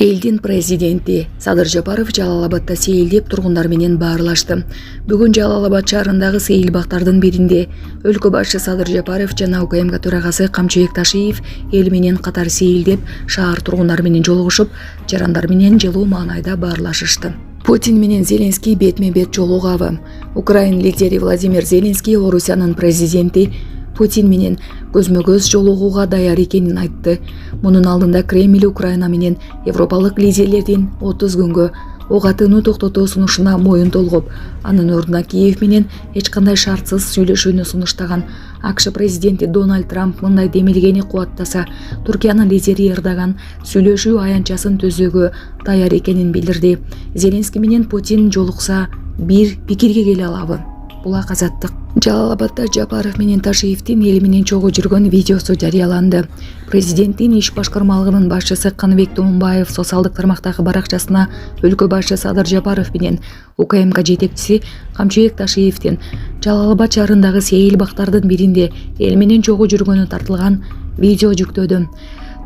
Элдин президенти Садыр Жапаров Жалал-Абадта сейилдеп тургундар менен баарлашты. Бүгүн Жалал-Абад шаарындагы сейил бактардын биринде өлкө башчы Садыр Жапаров жана УКМК төрагасы Камчыбек Ташиев эл менен катар сейилдеп шаар тургундары менен жолугушуп, жарандар менен жылуу маанайда баарлашышты. Путин менен Зеленский бетме-бет жолугабы. Украин лидери Владимир Зеленский Орусиянын президенти Путин менен көзмө-көз жолугууга даяр экенин айтты. Мунун алдында Кремль Украина менен европалык лидерлердин 30 күнгө ок атууну токтотуу сунушуна моюн толгоп, анын ордуна Киев менен эч кандай шартсыз сүйлөшүүнү сунуштаган АКШ президенти Дональд Трамп мындай демилгени кубаттаса, Туркиянын лидери Эрдоган сүйлөшүү аянтчасын түзүүгө даяр экенин билдирди. Зеленский менен Путин жолукса бир пикирге келе алабы? Булак Азаттык. Жалал-Абадта Жапаров менен Ташиевдин эл менен чогуу жүргөн видеосу жарыяланды. Президенттин иш башкармалыгынын башчысы Каныбек Тумунбаев социалдык тармактагы баракчасына өлкө башчы Садыр Жапаров менен УКМК жетекчиси Камчыбек Ташиевдин Жалал-Абад шаарындагы сейил бактардын биринде эл менен чогуу жүргөнү тартылган видео жүктөдү.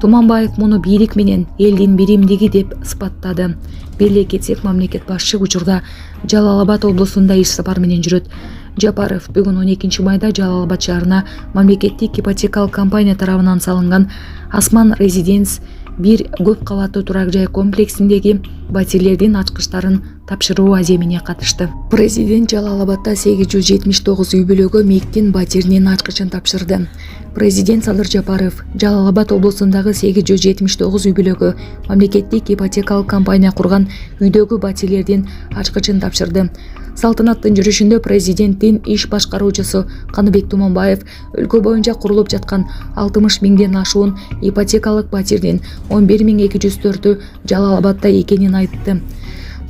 Туманбаев муну бийлик менен элдин биримдиги деп сыпаттады. Беле кетсек, мамлекет башчы учурда Жалал-Абад облусунда иш сапар менен жүрөт. Жапаров бүгүн 12 майда Жалал-Абад шаарына мамлекеттик ипотекалык компания тарабынан салынган Асман Резиденс бир көп кабаттуу турак жай комплексиндеги батирлердин ачкычтарын тапшыруу аземине катышты. Президент Жалал-Абадта 879 үй бүлөгө МИГтин батиринин ачкычын тапшырды. Президент Садыр Жапаров Жалал-Абад облусундагы 879 үй бүлөгө мамлекеттик ипотекалык компания курган үйдөгү батирлердин ачкычын тапшырды. Салтанаттын жүрүшүндө президенттин иш башкаруучусу Каныбек Туманбаев өлкө боюнча курулуп жаткан 60 миңден ашуун ипотекалык батирдин 11.204-ü Жалал-Абадта экенин айтты.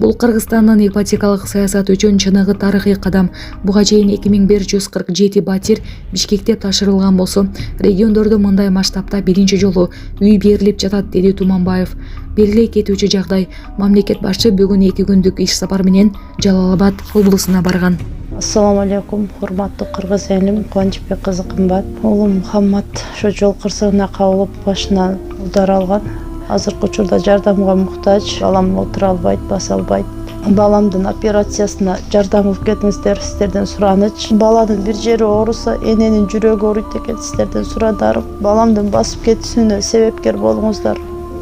Бул Кыргызстандын ипотекалык саясаты үчүн чыныгы тарыхый кадам. Буга чейин 2147 батир Бишкекте ташырылган болсо, региондордо мындай масштабта биринчи жолу үй берилип жатат, деди Туманбаев. Белгилей кетүүчү жагдай, мамлекет башчы бүгүн 2 күндүк иш сапар менен Жалал-Абад облусуна барган. Ассаламу алейкум, урматтуу кыргыз элим, Кубанычбек кызы кымбат. Улум Мухаммад ошо жол кырсыгына кабылып башынан удар алган. Азыркы учурда жардамга муктаж, балам отура албайт, баса албайт. Баламдын операциясына жардам кылып кетиңиздер, сиздерден сураныч. Баланын бир жери ооруса, эненин жүрөгү ооруйт экен, сиздерден сурадарым. Баламдын басып кетүүсүнө себепкер болуңуздар.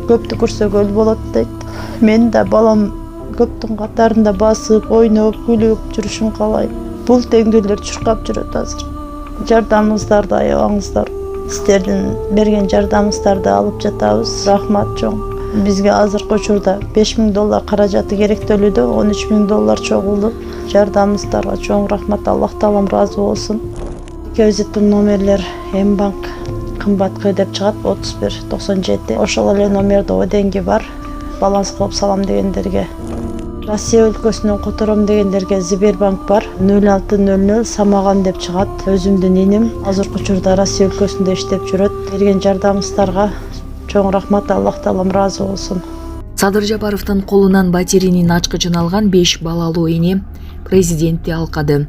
Көптү көрсө көл болот дейт. Мен да балам көптүн катарында басып, ойноп, күлүп жүрүшүн каалайм. Бул теңдүүлөр чуркап жүрөт азыр. Жардамыңыздарды аябаңыздар. Сиздердин берген жардамыңыздарды алып жатабыз. Рахмат чоң. Бизге азыркы учурда $5000 каражаты керектөлүүдө, $13.000 чогулду. Жардамыңыздарга чоң рахмат, Аллах таалам ыраазы болсун. Кебиздин номерлер М-банк кымбатка деп чыгат 3197. Ошол эле номерде оденги бар. Баланс кылып салам дегендерге. Россия өлкөсүнөн котором дегендерге Сбербанк бар. 0600 Самаган деп чыгат. Өзүмдүн иним азыркы учурда Россия өлкөсүндө иштеп жүрөт. Берген жардамыңыздарга чоң рахмат, Аллах таалам ыраазы болсун. Садыр Жапаровдун колунан батиринин ачкычын алган 5 балалуу эне президентти алкады.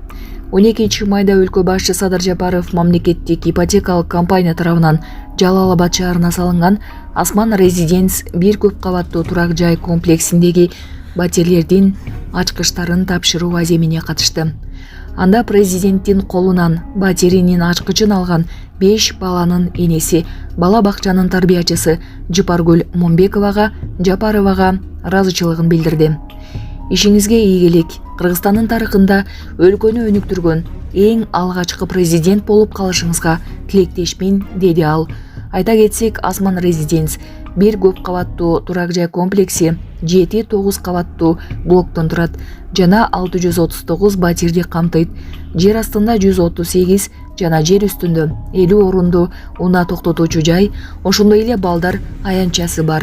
12 майда өлкө башчы Садыр Жапаров мамлекеттик ипотекалык компания тарабынан Жалал-Абад шаарына салынган Асман Резиденс бир көп кабаттуу турак жай комплексиндеги батирлердин ачкычтарын тапшыруу аземине катышты. Анда президенттин колунан батиринин ачкычын алган 5 баланын энеси, бала бакчанын тарбиячысы Жапаргүл Момбековага Жапаровага ыраазычылыгын билдирди. Ишиңизге ийгилик. Кыргызстандын тарыхында өлкөнү өнүктүргөн эң алгачкы президент болуп калышыңызга тилектешмин, деди ал. Айта кетсек, Асман Резиденс бир көп кабаттуу турак жай комплекси 7-9 кабаттуу блоктон турат жана 639 батирди камтыйт. Жер астында 138 жана жер үстүндө 50 орунду унаа токтотуучу жай, ошондой эле балдар аянтчасы бар.